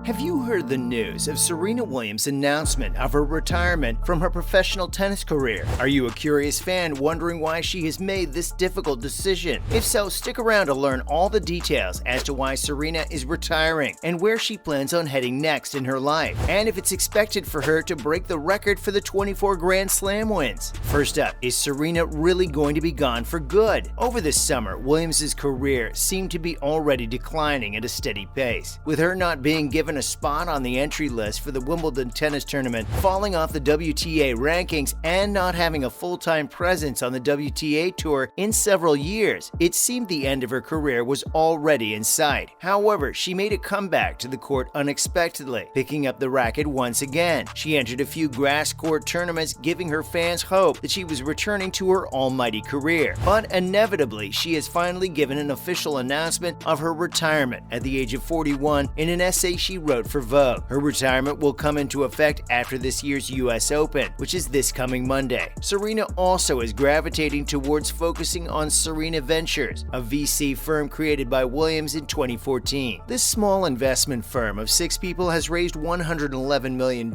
Have you heard the news of Serena Williams' announcement of her retirement from her professional tennis career? Are you a curious fan wondering why she has made this difficult decision? If so, stick around to learn all the details as to why Serena is retiring and where she plans on heading next in her life, and if it's expected for her to break the record for the 24 Grand Slam wins. First up, is Serena really going to be gone for good? Over this summer, Williams' career seemed to be already declining at a steady pace, with her not being given a spot on the entry list for the Wimbledon tennis tournament, falling off the WTA rankings, and not having a full-time presence on the WTA tour in several years. It seemed the end of her career was already in sight. However, she made a comeback to the court unexpectedly, picking up the racket once again. She entered a few grass court tournaments, giving her fans hope that she was returning to her almighty career. But inevitably, she has finally given an official announcement of her retirement at the age of 41 in an essay she wrote for Vogue. Her retirement will come into effect after this year's US Open, which is this coming Monday. Serena also is gravitating towards focusing on Serena Ventures, a VC firm created by Williams in 2014. This small investment firm of 6 people has raised $111 million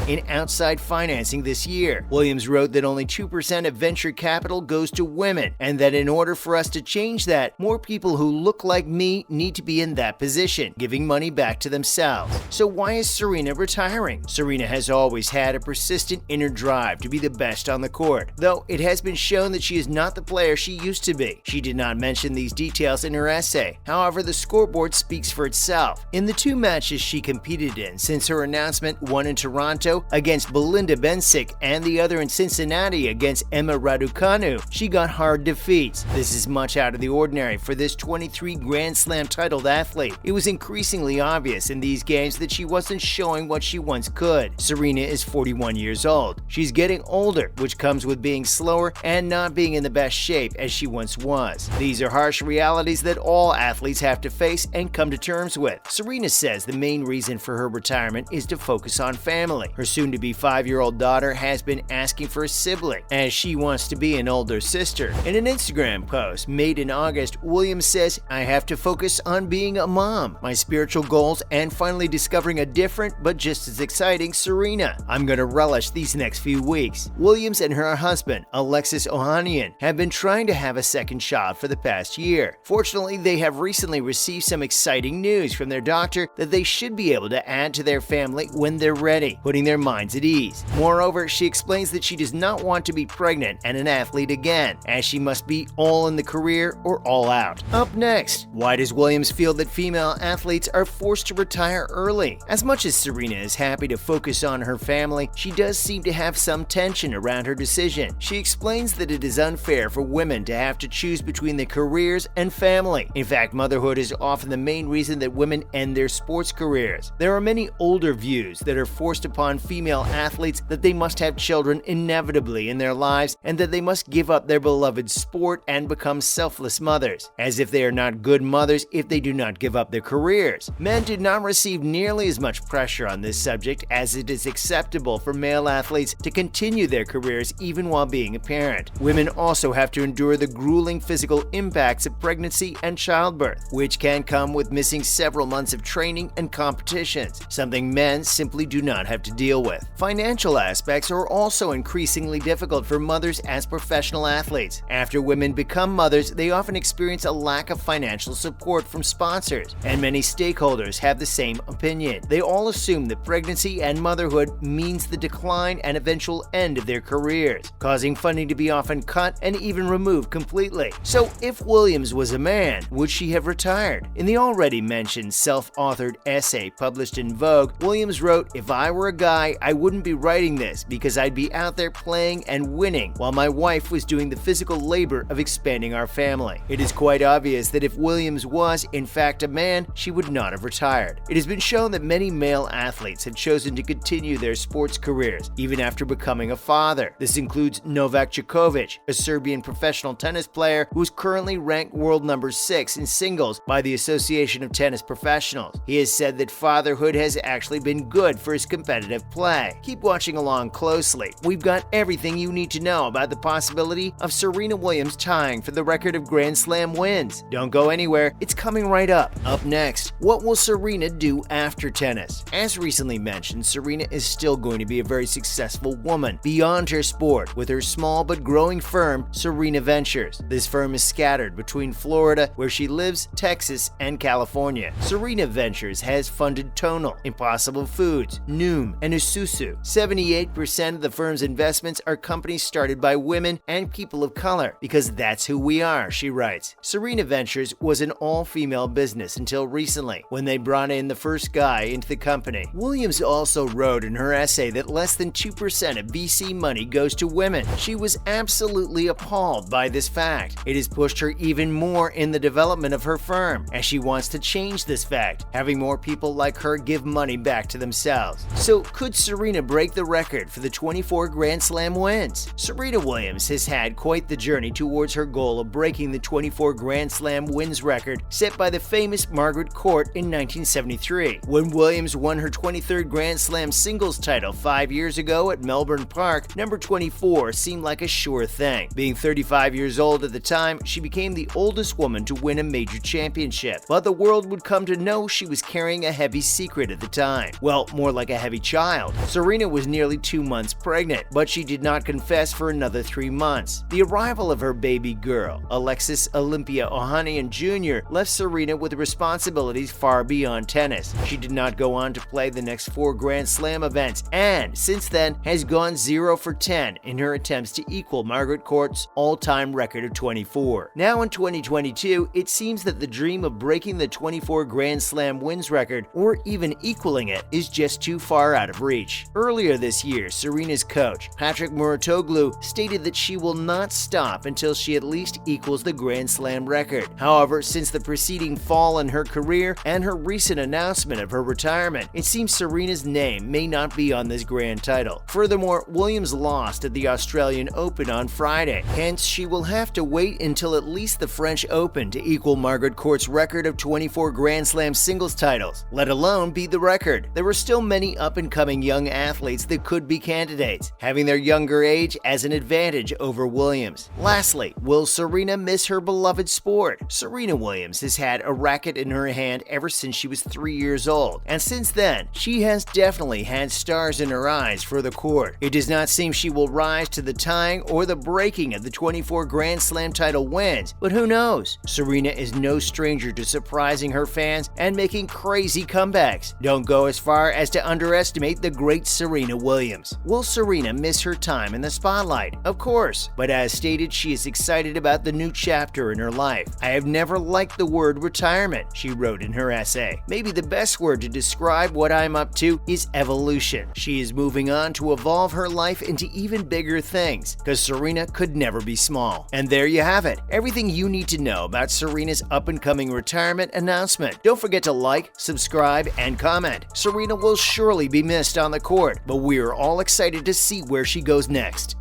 in outside financing this year. Williams wrote that only 2% of venture capital goes to women, and that in order for us to change that, more people who look like me need to be in that position, giving money back to themselves. So why is Serena retiring? Serena has always had a persistent inner drive to be the best on the court, though it has been shown that she is not the player she used to be. She did not mention these details in her essay. However, the scoreboard speaks for itself. In the 2 matches she competed in since her announcement, one in Toronto against Belinda Bencic and the other in Cincinnati against Emma Raducanu, she got hard defeats. This is much out of the ordinary for this 23 Grand Slam titled athlete. It was increasingly obvious in these games that she wasn't showing what she once could. Serena is 41 years old. She's getting older, which comes with being slower and not being in the best shape as she once was. These are harsh realities that all athletes have to face and come to terms with. Serena says the main reason for her retirement is to focus on family. Her soon-to-be 5-year-old daughter has been asking for a sibling, as she wants to be an older sister. In an Instagram post made in August, Williams says, "I have to focus on being a mom, my spiritual goals, and finally discovering a different but just as exciting Serena. I'm going to relish these next few weeks." Williams and her husband, Alexis Ohanian, have been trying to have a second child for the past year. Fortunately, they have recently received some exciting news from their doctor that they should be able to add to their family when they're ready, putting their minds at ease. Moreover, she explains that she does not want to be pregnant and an athlete again, as she must be all in the career or all out. Up next, why does Williams feel that female athletes are forced to retire early? As much as Serena is happy to focus on her family, she does seem to have some tension around her decision. She explains that it is unfair for women to have to choose between their careers and family. In fact, motherhood is often the main reason that women end their sports careers. There are many older views that are forced upon female athletes that they must have children inevitably in their lives and that they must give up their beloved sport and become selfless mothers, as if they are not good mothers if they do not give up their careers. Men do not receive nearly as much pressure on this subject, as it is acceptable for male athletes to continue their careers even while being a parent. Women also have to endure the grueling physical impacts of pregnancy and childbirth, which can come with missing several months of training and competitions, something men simply do not have to deal with. Financial aspects are also increasingly difficult for mothers as professional athletes. After women become mothers, they often experience a lack of financial support from sponsors, and many stakeholders have the same opinion. They all assume that pregnancy and motherhood means the decline and eventual end of their careers, causing funding to be often cut and even removed completely. So if Williams was a man, would she have retired? In the already mentioned self-authored essay published in Vogue, Williams wrote, "If I were a guy, I wouldn't be writing this because I'd be out there playing and winning while my wife was doing the physical labor of expanding our family." It is quite obvious that if Williams was, in fact, a man, she would not have retired. It has been shown that many male athletes have chosen to continue their sports careers, even after becoming a father. This includes Novak Djokovic, a Serbian professional tennis player who is currently ranked world number 6 in singles by the Association of Tennis Professionals. He has said that fatherhood has actually been good for his competitive play. Keep watching along closely. We've got everything you need to know about the possibility of Serena Williams tying for the record of Grand Slam wins. Don't go anywhere, it's coming right up. Up next, what will Serena do do after tennis. As recently mentioned, Serena is still going to be a very successful woman beyond her sport with her small but growing firm, Serena Ventures. This firm is scattered between Florida, where she lives, Texas, and California. Serena Ventures has funded Tonal, Impossible Foods, Noom, and Isuzu. 78% of the firm's investments are companies started by women and people of color, because that's who we are, she writes. Serena Ventures was an all-female business until recently, when they brought in the first guy into the company. Williams also wrote in her essay that less than 2% of VC money goes to women. She was absolutely appalled by this fact. It has pushed her even more in the development of her firm, as she wants to change this fact, having more people like her give money back to themselves. So could Serena break the record for the 24 Grand Slam wins? Serena Williams has had quite the journey towards her goal of breaking the 24 Grand Slam wins record set by the famous Margaret Court in 1973. When Williams won her 23rd Grand Slam singles title 5 years ago at Melbourne Park, number 24 seemed like a sure thing. Being 35 years old at the time, she became the oldest woman to win a major championship, but the world would come to know she was carrying a heavy secret at the time. Well, more like a heavy child. Serena was nearly 2 months pregnant, but she did not confess for another 3 months. The arrival of her baby girl, Alexis Olympia Ohanian Jr., left Serena with responsibilities far beyond tennis. She did not go on to play the next 4 Grand Slam events, and since then has gone 0 for 10 in her attempts to equal Margaret Court's all-time record of 24. Now in 2022, it seems that the dream of breaking the 24 Grand Slam wins record, or even equaling it, is just too far out of reach. Earlier this year, Serena's coach, Patrick Mouratoglou, stated that she will not stop until she at least equals the Grand Slam record. However, since the preceding fall in her career and her recent announcement of her retirement, it seems Serena's name may not be on this grand title. Furthermore, Williams lost at the Australian Open on Friday, hence she will have to wait until at least the French Open to equal Margaret Court's record of 24 Grand Slam singles titles, let alone beat the record. There are still many up-and-coming young athletes that could be candidates, having their younger age as an advantage over Williams. Lastly, will Serena miss her beloved sport? Serena Williams has had a racket in her hand ever since she was 3 years old, and since then, she has definitely had stars in her eyes for the court. It does not seem she will rise to the tying or the breaking of the 24 Grand Slam title wins, but who knows? Serena is no stranger to surprising her fans and making crazy comebacks. Don't go as far as to underestimate the great Serena Williams. Will Serena miss her time in the spotlight? Of course, but as stated, she is excited about the new chapter in her life. I have never liked the word retirement, she wrote in her essay. Maybe the best word to describe what I'm up to is evolution. She is moving on to evolve her life into even bigger things, because Serena could never be small. And there you have it, everything you need to know about Serena's up-and-coming retirement announcement. Don't forget to like, subscribe, and comment. Serena will surely be missed on the court, but we're all excited to see where she goes next.